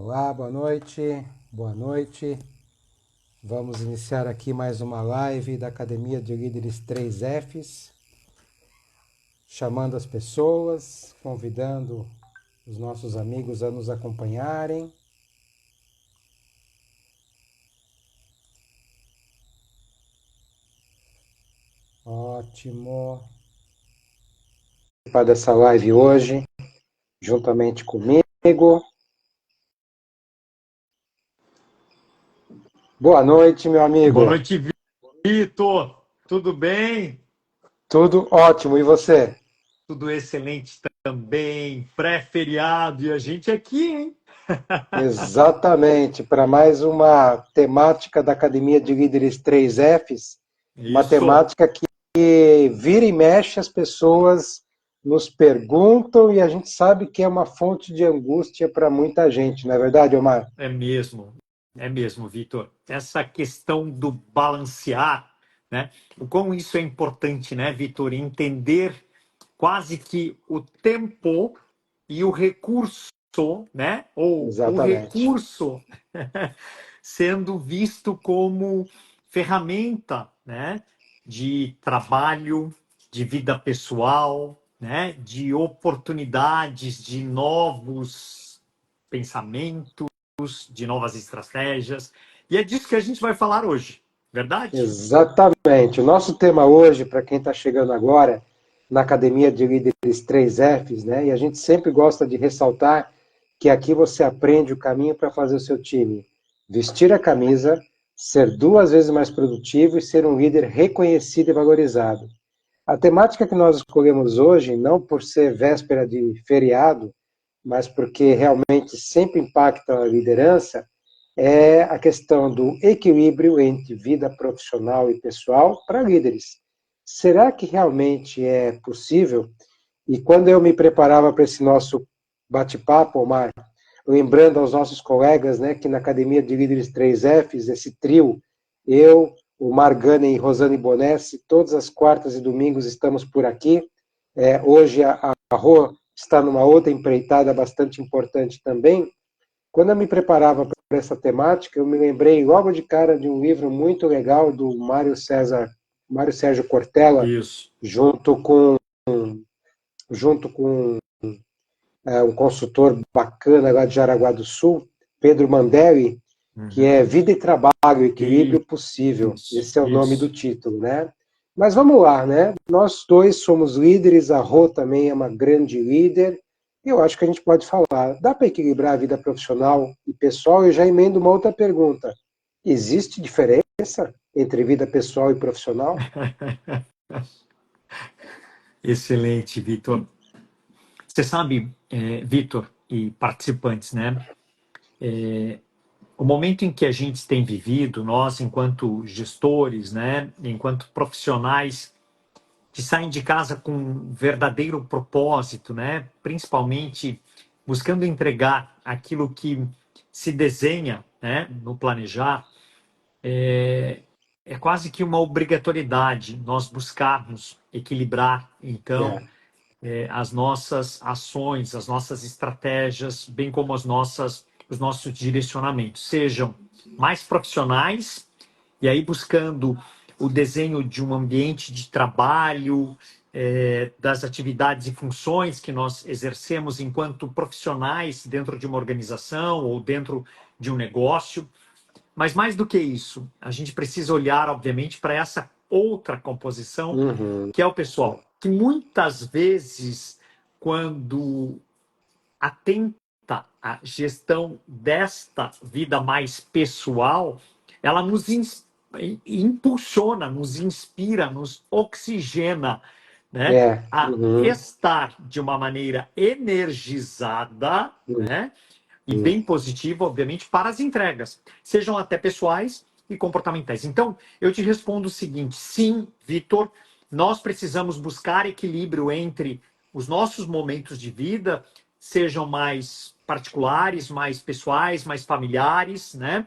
Olá, boa noite, boa noite. Vamos iniciar aqui mais uma live da Academia de Líderes 3Fs, chamando as pessoas, convidando os nossos amigos a nos acompanharem. Ótimo. Participar dessa live hoje, juntamente comigo. Boa noite, meu Boa amigo. noite, Vitor. Tudo bem? Tudo ótimo, e você? Tudo excelente também. Pré-feriado e a gente aqui, hein? Exatamente, para mais uma temática da Academia de Líderes 3Fs, uma Isso, temática que vira e mexe, as pessoas nos perguntam e a gente sabe que é uma fonte de angústia para muita gente, não é verdade, Omar? é mesmo. É mesmo, Vitor. Essa questão do balancear, né? O quão isso é importante, né, Vitor? Entender quase que o tempo e o recurso, né? Ou o Exatamente. recurso sendo visto como ferramenta, né? De trabalho, de vida pessoal, né? De oportunidades, de novos pensamentos, de novas estratégias. E é disso que a gente vai falar hoje, verdade? Exatamente. O nosso tema hoje, para quem está chegando agora, na Academia de Líderes 3Fs, né? E a gente sempre gosta de ressaltar que aqui você aprende o caminho para fazer o seu time vestir a camisa, ser 2 vezes mais produtivo e ser um líder reconhecido e valorizado. A temática que nós escolhemos hoje, não por ser véspera de feriado, mas porque realmente sempre impacta a liderança, é a questão do equilíbrio entre vida profissional e pessoal para líderes. Será que realmente é possível? E quando eu me preparava para esse nosso bate-papo, Omar, lembrando aos nossos colegas, né, que na Academia de Líderes 3Fs, esse trio, eu, o Margane e Rosane Bonesse, todas as quartas e domingos estamos por aqui. Hoje a Rô está numa outra empreitada bastante importante também. Quando eu me preparava para essa temática, eu me lembrei logo de cara de um livro muito legal do Mário Sérgio Cortella, Isso. junto com um consultor bacana lá de Jaraguá do Sul, Pedro Mandelli, que Uhum. é Vida e Trabalho, Equilíbrio Possível. Isso, Esse é o nome do isso. título, né? Mas vamos lá, né? Nós dois somos líderes, a Rô também é uma grande líder, e eu acho que a gente pode falar. Dá para equilibrar a vida profissional e pessoal? Eu já emendo uma outra pergunta. Existe diferença entre vida pessoal e profissional? Excelente, Vitor. Você sabe, Vitor e participantes, né? O momento em que a gente tem vivido, nós, enquanto gestores, né? Enquanto profissionais que saem de casa com um verdadeiro propósito, né? Principalmente buscando entregar aquilo que se desenha, né? No planejar, é quase que uma obrigatoriedade nós buscarmos equilibrar, então, É, as nossas ações, as nossas estratégias, bem como os nossos direcionamentos, sejam mais profissionais, e aí buscando o desenho de um ambiente de trabalho, das atividades e funções que nós exercemos enquanto profissionais dentro de uma organização ou dentro de um negócio. Mas mais do que isso, a gente precisa olhar, obviamente, para essa outra composição, uhum, que é o pessoal, que muitas vezes, quando atenta à gestão desta vida mais pessoal, ela nos impulsiona, nos inspira, nos oxigena, né, a uhum, estar de uma maneira energizada, né, e uhum, bem positiva, obviamente, para as entregas, sejam até pessoais e comportamentais. Então, eu te respondo o seguinte: sim, Vitor, nós precisamos buscar equilíbrio entre os nossos momentos de vida, sejam mais particulares, mais pessoais, mais familiares, né?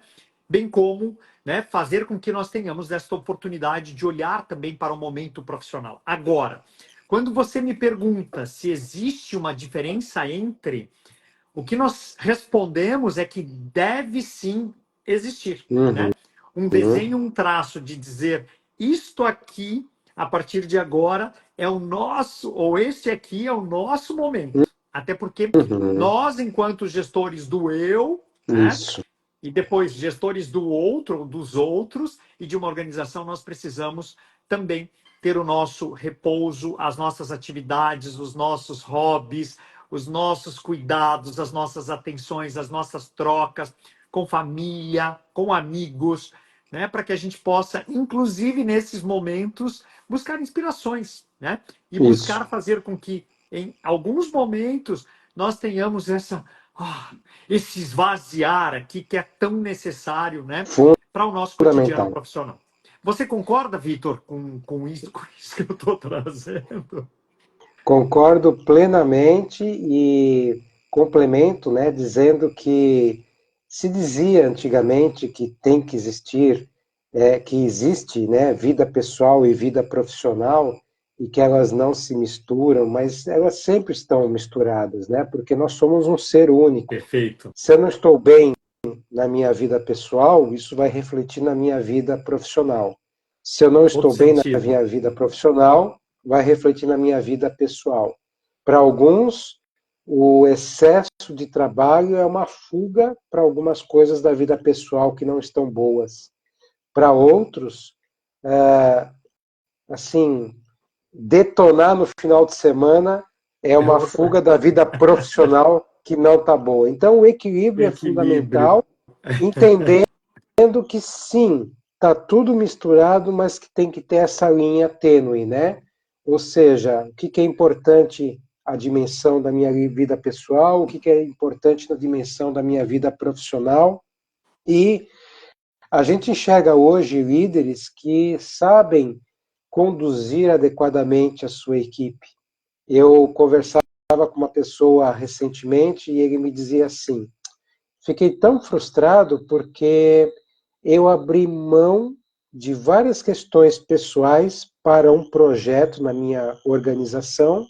Bem como, né, fazer com que nós tenhamos esta oportunidade de olhar também para o momento profissional. Agora, quando você me pergunta se existe uma diferença entre O que nós respondemos é que deve sim existir, né? Um desenho, um traço de dizer isto aqui, a partir de agora, é o nosso, ou este aqui é o nosso momento. Até porque nós, enquanto gestores do eu, né? Isso. E depois gestores do outro, ou dos outros, e de uma organização, nós precisamos também ter o nosso repouso, as nossas atividades, os nossos hobbies, os nossos cuidados, as nossas atenções, as nossas trocas com família, com amigos, né? Para que a gente possa, inclusive nesses momentos, buscar inspirações, né? E buscar fazer com que, em alguns momentos, nós tenhamos esse esvaziar aqui que é tão necessário, né? Para o nosso cotidiano profissional. Você concorda, Vitor, com isso que eu estou trazendo? Concordo plenamente e complemento, né, dizendo que se dizia antigamente que tem que existir, que existe, né, vida pessoal e vida profissional e que elas não se misturam, mas elas sempre estão misturadas, né, porque nós somos um ser único. Perfeito. Se eu não estou bem na minha vida pessoal, isso vai refletir na minha vida profissional. Se eu não estou bem na minha vida profissional, vai refletir na minha vida pessoal. Para alguns, o excesso de trabalho é uma fuga para algumas coisas da vida pessoal que não estão boas. Para outros, assim, detonar no final de semana é uma fuga da vida profissional que não está boa. Então, o equilíbrio é fundamental, entendendo que sim, está tudo misturado, mas que tem que ter essa linha tênue, né? Ou seja, o que é importante a dimensão da minha vida pessoal, o que é importante na dimensão da minha vida profissional. E a gente enxerga hoje líderes que sabem conduzir adequadamente a sua equipe. Eu conversava com uma pessoa recentemente e ele me dizia assim: fiquei tão frustrado porque eu abri mão de várias questões pessoais para um projeto na minha organização,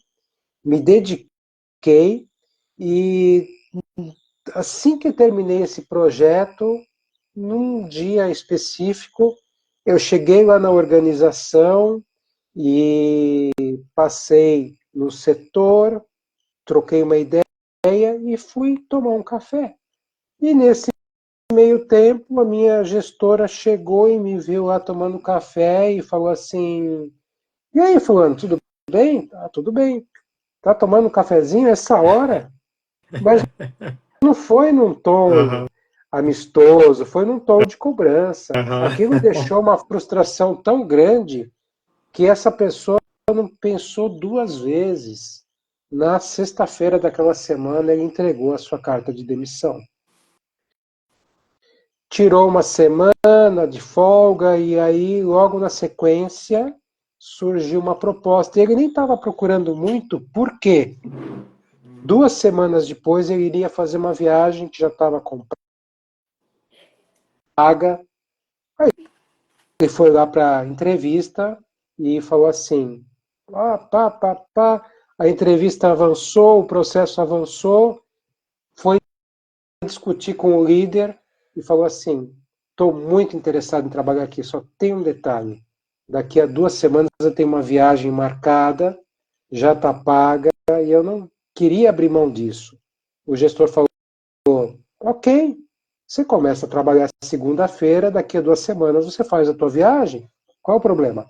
me dediquei e assim que terminei esse projeto, num dia específico, eu cheguei lá na organização e passei no setor, troquei uma ideia e fui tomar um café. E nesse meio tempo, a minha gestora chegou e me viu lá tomando café e falou assim: e aí, fulano, tudo bem? Ah, tudo bem. Tá tomando um cafezinho essa hora? Mas não foi num tom amistoso, foi num tom de cobrança. Aquilo deixou uma frustração tão grande que essa pessoa não pensou duas vezes. Na sexta-feira daquela semana, ele entregou a sua carta de demissão. Tirou uma semana de folga e aí, logo na sequência, surgiu uma proposta. E ele nem estava procurando muito, por quê? 2 semanas depois, ele iria fazer uma viagem que já estava comprada. Aí ele foi lá para a entrevista e falou assim: a entrevista avançou, o processo avançou, foi discutir com o líder e falou assim: estou muito interessado em trabalhar aqui, só tem um detalhe. Daqui a 2 semanas eu tenho uma viagem marcada, já está paga, e eu não queria abrir mão disso. O gestor falou: ok, você começa a trabalhar segunda-feira, daqui a 2 semanas você faz a tua viagem. Qual é o problema?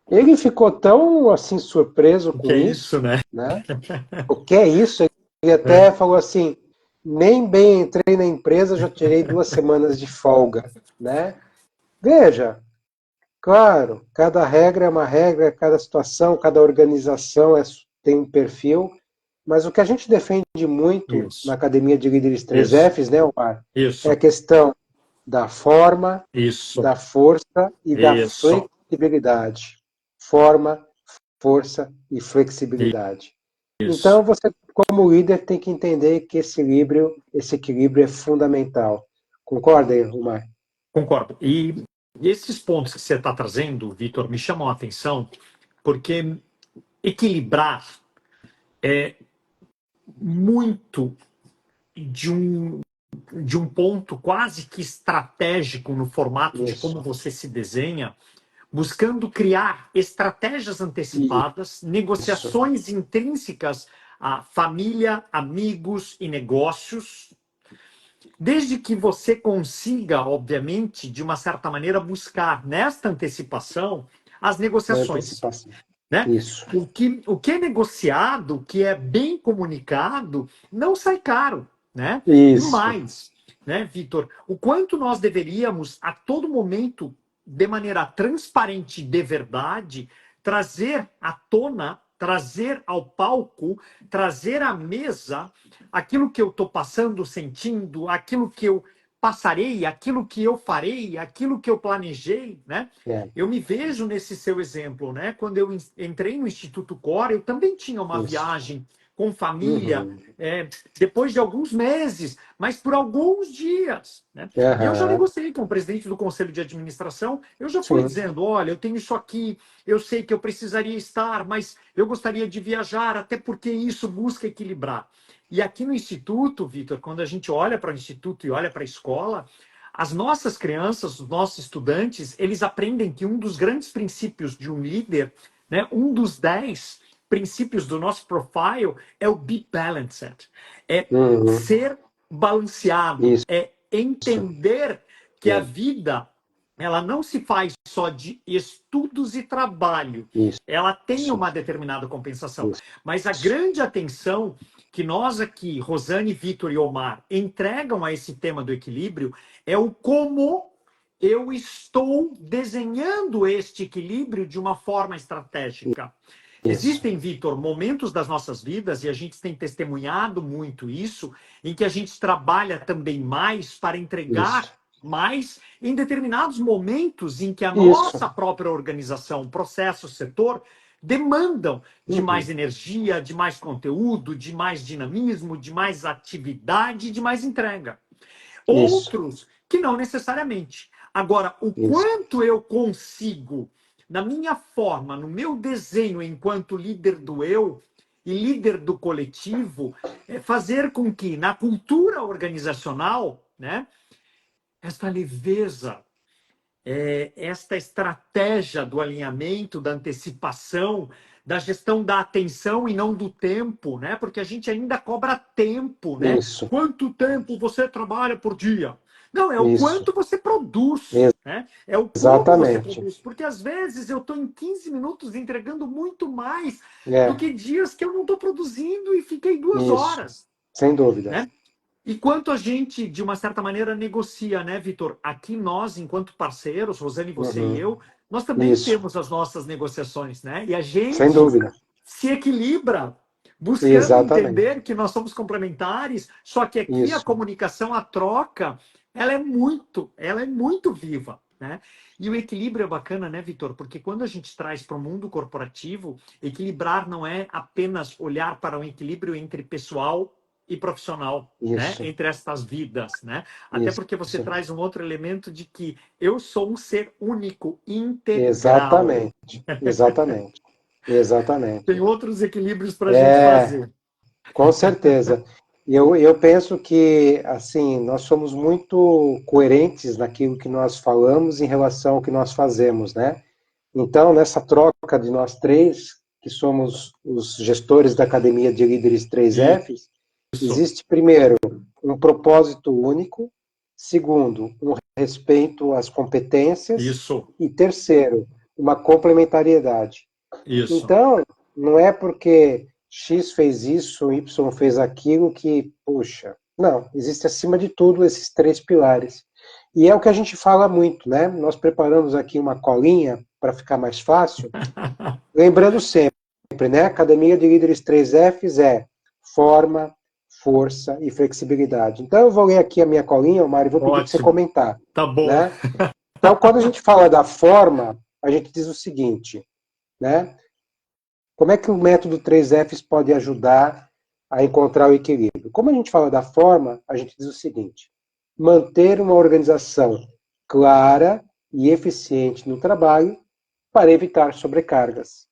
Ele ficou tão assim surpreso com isso, né? O que é isso? Ele até falou assim: nem bem entrei na empresa, já tirei 2 semanas de folga, né? Veja, claro, cada regra é uma regra, cada situação, cada organização tem um perfil, mas o que a gente defende muito na Academia de Líderes 3Fs, né, Omar? É a questão da forma, da força e da flexibilidade. Forma, força e flexibilidade. Então, você, como líder, tem que entender que esse equilíbrio é fundamental. Concorda, Omar? Concordo. E esses pontos que você está trazendo, Vitor, me chamam a atenção, porque equilibrar muito de um ponto quase que estratégico no formato de Isso. como você se desenha, buscando criar estratégias antecipadas, Isso. negociações intrínsecas a família, amigos e negócios, desde que você consiga, obviamente, de uma certa maneira, buscar nesta antecipação as negociações. Antecipação. Né? Isso. O que é negociado, o que é bem comunicado, não sai caro. Né? E Isso. mais, né, Vitor, o quanto nós deveríamos, a todo momento, de maneira transparente de verdade, trazer à tona, trazer ao palco, trazer à mesa aquilo que eu estou passando, sentindo, aquilo que eu passarei, aquilo que eu farei, aquilo que eu planejei, né? É. Eu me vejo nesse seu exemplo, né? Quando eu entrei no Instituto Core, eu também tinha uma Isso. viagem com família, Uhum. depois de alguns meses, mas por alguns dias, né? E eu já Aham. negociei com o presidente do Conselho de Administração, eu já fui Sim. dizendo, olha, eu tenho isso aqui, eu sei que eu precisaria estar, mas eu gostaria de viajar, até porque isso busca equilibrar. E aqui no Instituto, Vitor, quando a gente olha para o Instituto e olha para a escola, as nossas crianças, os nossos estudantes, eles aprendem que um dos grandes princípios de um líder, né, um dos 10 princípios do nosso profile é o be balanced, é Uhum. ser balanceado, Isso. é entender que a É. vida ela não se faz só de estudos e trabalho, Isso. ela tem uma determinada compensação, Isso. mas a grande atenção que nós aqui, Rosane, Vitor e Omar, entregam a esse tema do equilíbrio é o como eu estou desenhando este equilíbrio de uma forma estratégica. Isso. Existem, Vitor, momentos das nossas vidas, e a gente tem testemunhado muito isso, em que a gente trabalha também mais para Isso. entregar mais em determinados momentos em que a Isso. nossa própria organização, processo, setor, demandam de mais Uhum. energia, de mais conteúdo, de mais dinamismo, de mais atividade, de mais entrega. Isso. Outros que não necessariamente. Agora, o Isso. quanto eu consigo, na minha forma, no meu desenho enquanto líder do eu e líder do coletivo, fazer com que na cultura organizacional, né, esta leveza, esta estratégia do alinhamento, da antecipação, da gestão da atenção e não do tempo, né? Porque a gente ainda cobra tempo, né? Isso. Quanto tempo você trabalha por dia? Não, é o Isso. quanto você produz, né? É o como você Exatamente. produz. Porque às vezes eu estou em 15 minutos entregando muito mais do É. que dias que eu não estou produzindo e fiquei duas Isso. horas, Sem dúvida. né? E quanto a gente, de uma certa maneira, negocia, né, Vitor? Aqui nós, enquanto parceiros, Rosane, você e Uhum. eu, nós também Isso. temos as nossas negociações, né? E a Sem gente dúvida. se equilibra, buscando Exatamente. entender que nós somos complementares, só que aqui a Isso. comunicação, a troca, ela é muito viva, né? E o equilíbrio é bacana, né, Vitor? Porque quando a gente traz para o mundo corporativo, equilibrar não é apenas olhar para um equilíbrio entre pessoal e profissional, né? Isso. Entre estas vidas, né? Até porque você Isso. traz um outro elemento de que eu sou um ser único, integral. Exatamente. Exatamente. Tem Exatamente. outros equilíbrios para a gente É, fazer. com certeza. Eu penso que, assim, nós somos muito coerentes naquilo que nós falamos em relação ao que nós fazemos, né? Então, nessa troca de nós três, que somos os gestores da Academia de Líderes 3Fs, Isso, existe, primeiro, um propósito único, segundo, um respeito às competências, isso, e terceiro, uma complementariedade. isso. Então, não é porque X fez isso, Y fez aquilo que, puxa, não, existe acima de tudo esses três pilares. E é o que a gente fala muito, né? Nós preparamos aqui uma colinha para ficar mais fácil, lembrando sempre, né? Academia de Líderes 3Fs é forma, força e flexibilidade. Então, eu vou ler aqui a minha colinha, Mário, e vou pedir para você Ótimo. comentar, Tá bom. né? Então, quando a gente fala da forma, a gente diz o seguinte, né? Como é que o método 3Fs pode ajudar a encontrar o equilíbrio? Como a gente fala da forma, a gente diz o seguinte: manter uma organização clara e eficiente no trabalho para evitar sobrecargas.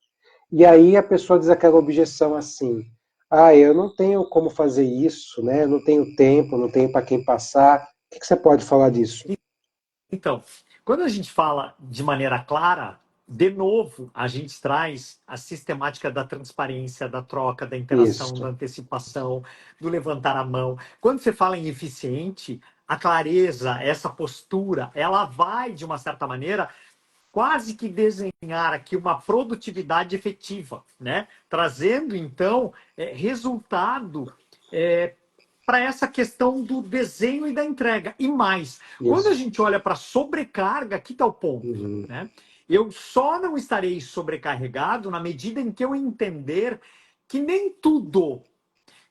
E aí a pessoa diz aquela objeção assim: eu não tenho como fazer isso, né? Não tenho tempo, não tenho para quem passar. O que você pode falar disso? Então, quando a gente fala de maneira clara, de novo, a gente traz a sistemática da transparência, da troca, da interação, da Isso, antecipação, do levantar a mão. Quando você fala em eficiente, a clareza, essa postura, ela vai, de uma certa maneira, quase que desenhar aqui uma produtividade efetiva, né? Trazendo, então, resultado para essa questão do desenho e da entrega. E mais, quando a isso. gente olha para sobrecarga, aqui está o ponto, Uhum. né? Eu só não estarei sobrecarregado na medida em que eu entender que nem tudo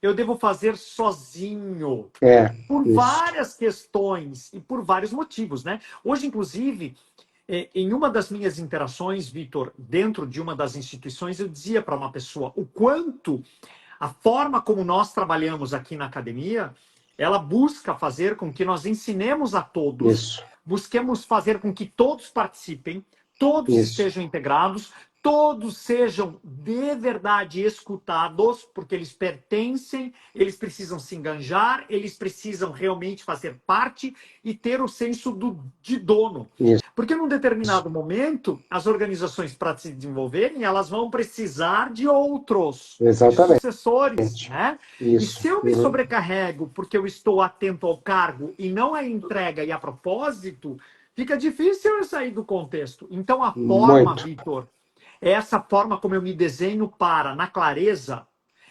eu devo fazer sozinho, É, por isso. várias questões e por vários motivos, né? Hoje, inclusive, em uma das minhas interações, Vitor, dentro de uma das instituições, eu dizia para uma pessoa o quanto a forma como nós trabalhamos aqui na academia, ela busca fazer com que nós ensinemos a todos, Isso, busquemos fazer com que todos participem, todos isso, estejam integrados, todos sejam de verdade escutados, porque eles pertencem, eles precisam se enganjar, eles precisam realmente fazer parte e ter o senso de dono. isso, Porque num determinado momento, as organizações, para se desenvolverem, elas vão precisar de outros, de exatamente. sucessores, né? E Isso. se eu me Uhum. sobrecarrego porque eu estou atento ao cargo e não à entrega e a propósito, fica difícil eu sair do contexto. Então, a forma, Muito. Vitor, é essa forma como eu me desenho para, na clareza,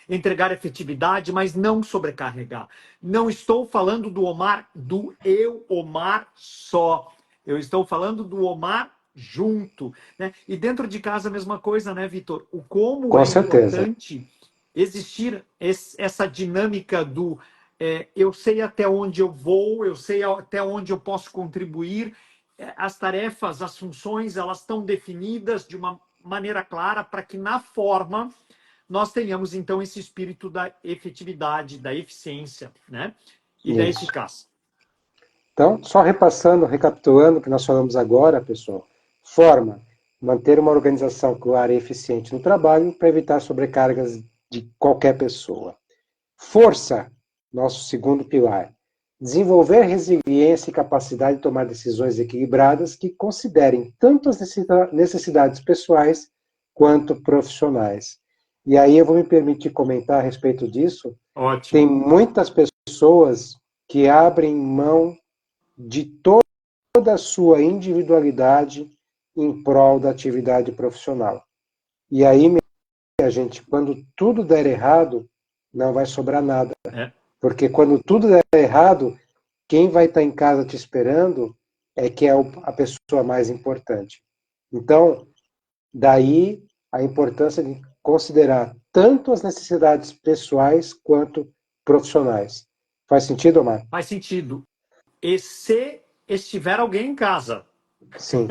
entregar efetividade, mas não sobrecarregar. Não estou falando do Omar, do eu, Omar, só. Eu estou falando do Omar junto, né? E dentro de casa a mesma coisa, né, Vitor? O como Com é certeza. importante existir essa dinâmica do eu sei até onde eu vou, eu sei até onde eu posso contribuir, as tarefas, as funções, elas estão definidas de uma maneira clara para que na forma nós tenhamos então esse espírito da efetividade, da eficiência, né? E da Isso. eficácia. Então, só repassando, recapitulando o que nós falamos agora, pessoal. Forma, manter uma organização clara e eficiente no trabalho para evitar sobrecargas de qualquer pessoa. Força, nosso segundo pilar. Desenvolver resiliência e capacidade de tomar decisões equilibradas que considerem tanto as necessidades pessoais quanto profissionais. E aí eu vou me permitir comentar a respeito disso. Tem Ótimo. muitas pessoas que abrem mão de toda a sua individualidade em prol da atividade profissional. E aí, minha gente, quando tudo der errado, não vai sobrar nada. É. Porque quando tudo der errado, quem vai estar em casa te esperando é que é a pessoa mais importante. Então, daí a importância de considerar tanto as necessidades pessoais quanto profissionais. Faz sentido, Omar? Faz sentido. E se estiver alguém em casa, Sim,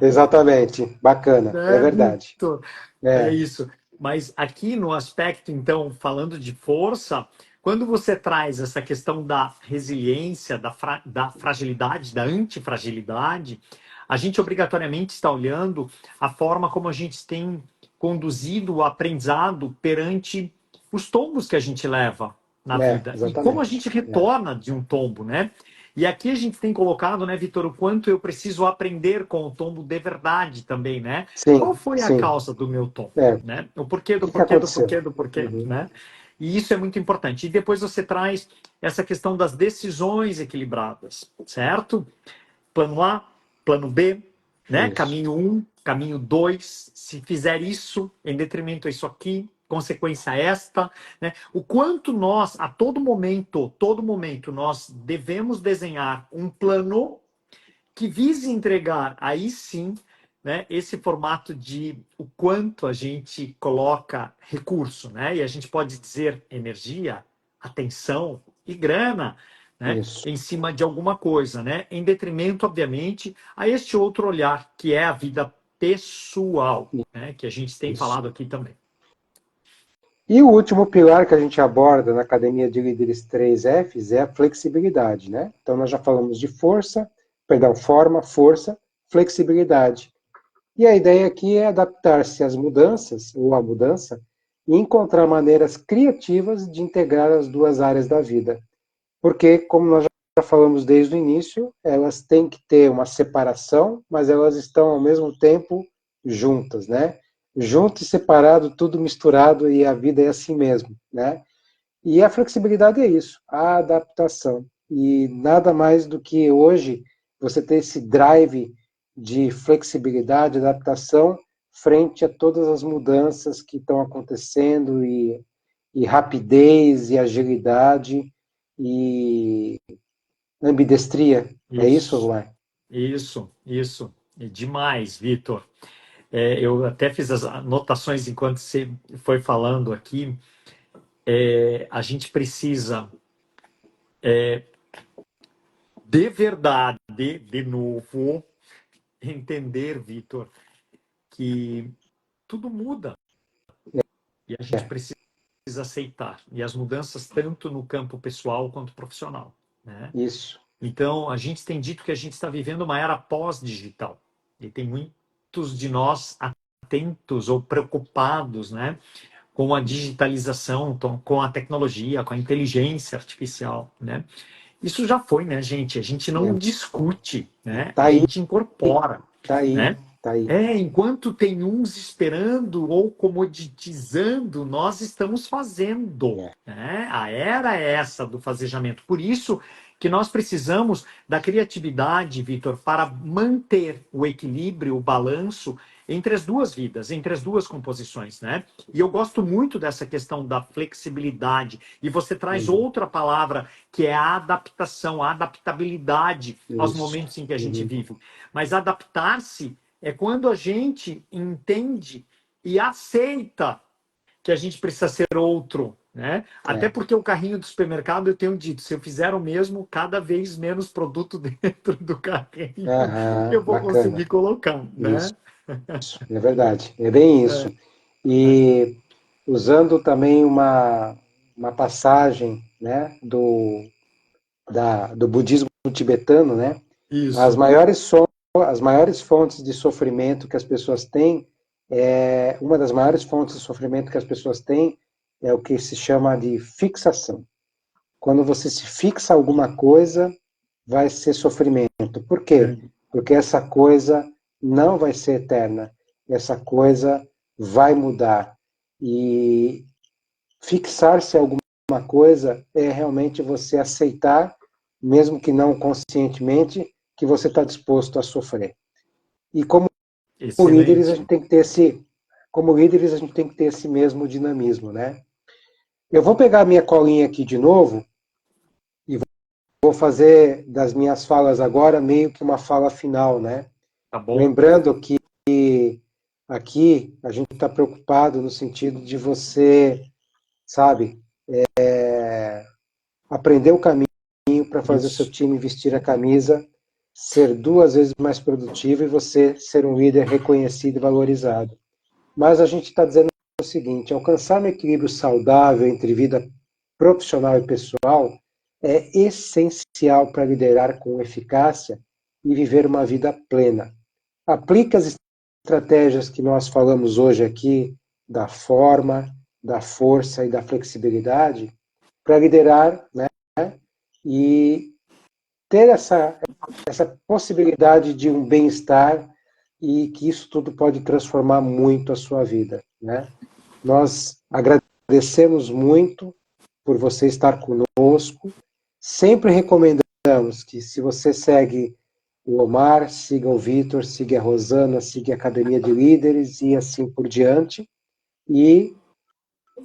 exatamente. Bacana, é né, verdade. Vitor? É É, isso. Mas aqui no aspecto, então, falando de força, quando você traz essa questão da resiliência, da fragilidade, da antifragilidade, a gente obrigatoriamente está olhando a forma como a gente tem conduzido o aprendizado perante os tombos que a gente leva na vida e como a exatamente. gente retorna de um tombo, né? E aqui a gente tem colocado, né, Vitor, o quanto eu preciso aprender com o tombo de verdade também, né? Qual Sim, foi a sim. causa do meu tombo, O né? O porquê do que porquê do aconteceu? porquê do porquê, Uhum. né? E isso é muito importante. E depois você traz essa questão das decisões equilibradas, certo? Plano A, plano B, né? Isso, Caminho 1, caminho 2. Se fizer isso em detrimento a isso aqui, consequência esta, né? O quanto nós, a todo momento, nós devemos desenhar um plano que vise entregar, aí sim, né, esse formato de o quanto a gente coloca recurso, né? E a gente pode dizer energia, atenção e grana, né, isso, em cima de alguma coisa, né? Em detrimento, obviamente, a este outro olhar que é a vida pessoal, né, que a gente tem isso. falado aqui também. E o último pilar que a gente aborda na Academia de Líderes 3Fs é a flexibilidade, né? Então nós já falamos de forma, força, flexibilidade. E a ideia aqui é adaptar-se às mudanças, ou à mudança, e encontrar maneiras criativas de integrar as duas áreas da vida. Porque, como nós já falamos desde o início, elas têm que ter uma separação, mas elas estão ao mesmo tempo juntas, né? Junto e separado, tudo misturado, e a vida é assim mesmo, né? E a flexibilidade é isso, a adaptação. E nada mais do que hoje você ter esse drive de flexibilidade, adaptação, frente a todas as mudanças que estão acontecendo, e rapidez, e agilidade, e ambidestria. É isso, Isso, Ruar? isso. É demais, Vitor. Eu até fiz as anotações enquanto você foi falando aqui. A gente precisa, de verdade, de novo, entender, Vitor, que tudo muda e a gente precisa aceitar. E as mudanças tanto no campo pessoal quanto profissional, né? Isso. Então, a gente tem dito que a gente está vivendo uma era pós-digital. E tem muitos de nós atentos ou preocupados, né, com a digitalização, com a tecnologia, com a inteligência artificial, né? Isso já foi, né, gente? A gente não discute, né? Tá A aí, gente incorpora, tá aí, né? tá aí. Enquanto tem uns esperando ou comoditizando, nós estamos fazendo, É, né? A era é essa do fazejamento. Por isso que nós precisamos da criatividade, Vitor, para manter o equilíbrio, o balanço entre as duas vidas, entre as duas composições, né? E eu gosto muito dessa questão da flexibilidade. E você traz outra palavra, que é a adaptação, a adaptabilidade aos isso. momentos em que a gente vive. Mas adaptar-se é quando a gente entende e aceita que a gente precisa ser outro, né? Até É. porque o carrinho do supermercado, eu tenho dito, se eu fizer o mesmo, cada vez menos produto dentro do carrinho eu Aham, vou bacana. conseguir colocar, Isso, né? é verdade. É bem isso. E usando também uma passagem, né, do budismo tibetano, né, as Isso. maiores, as maiores fontes de sofrimento que as pessoas têm, uma das maiores fontes de sofrimento que as pessoas têm é o que se chama de fixação. Quando você se fixa alguma coisa, vai ser sofrimento. Por quê? Porque essa coisa não vai ser eterna. Essa coisa vai mudar. E fixar-se a alguma coisa é realmente você aceitar, mesmo que não conscientemente, que você está disposto a sofrer. E como líderes, a Excelente. gente tem que ter esse mesmo dinamismo, né? Eu vou pegar a minha colinha aqui de novo e vou fazer das minhas falas agora meio que uma fala final, né? Tá bom? Lembrando que aqui a gente está preocupado no sentido de você, sabe, aprender o caminho para fazer o seu Isso. time vestir a camisa, ser duas vezes mais produtivo e você ser um líder reconhecido e valorizado. Mas a gente está dizendo o seguinte: alcançar um equilíbrio saudável entre vida profissional e pessoal é essencial para liderar com eficácia e viver uma vida plena. Aplique as estratégias que nós falamos hoje aqui, da forma, da força e da flexibilidade, para liderar, né, e ter essa possibilidade de um bem-estar, e que isso tudo pode transformar muito a sua vida, né? Nós agradecemos muito por você estar conosco. Sempre recomendamos que, se você segue o Omar, siga o Vitor, siga a Rosana, siga a Academia de Líderes e assim por diante. E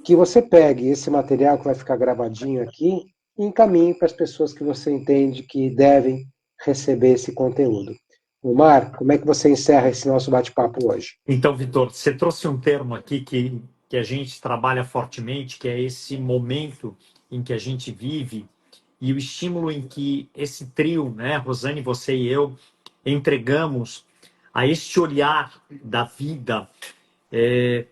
que você pegue esse material que vai ficar gravadinho aqui e encaminhe para as pessoas que você entende que devem receber esse conteúdo. Omar, como é que você encerra esse nosso bate-papo hoje? Então, Vitor, você trouxe um termo aqui que a gente trabalha fortemente, que é esse momento em que a gente vive e o estímulo em que esse trio, né, Rosane, você e eu, entregamos a este olhar da vida,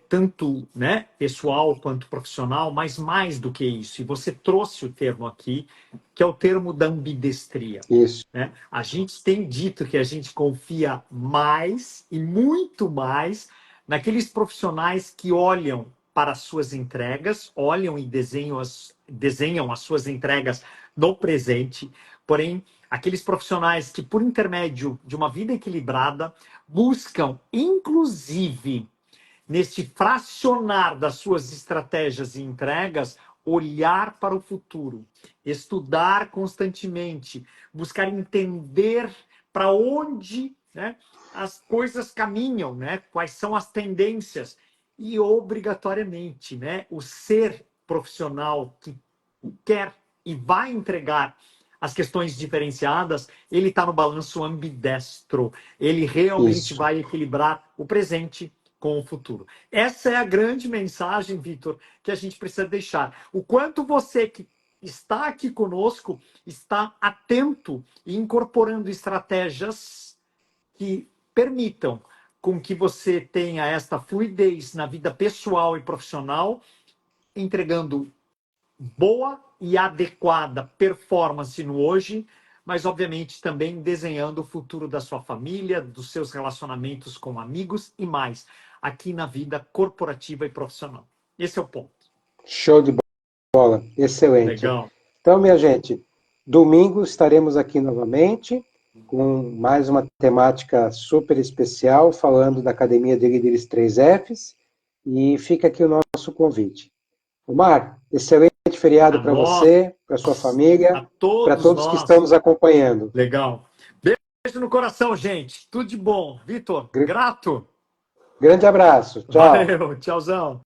tanto, né, pessoal quanto profissional, mas mais do que isso. E você trouxe o termo aqui, que é o termo da ambidestria. Isso. Né? A gente tem dito que a gente confia mais e muito mais naqueles profissionais que olham para as suas entregas, olham e desenham as suas entregas no presente, porém, aqueles profissionais que, por intermédio de uma vida equilibrada, buscam, inclusive, neste fracionar das suas estratégias e entregas, olhar para o futuro, estudar constantemente, buscar entender para onde, né, as coisas caminham, né, quais são as tendências, e obrigatoriamente, né, o ser profissional que quer e vai entregar as questões diferenciadas, ele está no balanço ambidestro. Ele realmente Isso. vai equilibrar o presente com o futuro. Essa é a grande mensagem, Vitor, que a gente precisa deixar. O quanto você que está aqui conosco está atento e incorporando estratégias que permitam com que você tenha esta fluidez na vida pessoal e profissional, entregando boa e adequada performance no hoje, mas obviamente também desenhando o futuro da sua família, dos seus relacionamentos com amigos e mais, aqui na vida corporativa e profissional. Esse é o ponto. Show de bola, excelente. Legal. Então, minha gente, domingo estaremos aqui novamente com mais uma temática super especial, falando da Academia de Líderes 3Fs, e fica aqui o nosso convite. Omar, excelente feriado para você, para sua família, para todos que estão nos acompanhando. Legal. Beijo no coração, gente. Tudo de bom. Vitor, grato. Grande abraço. Tchau. Valeu, tchauzão.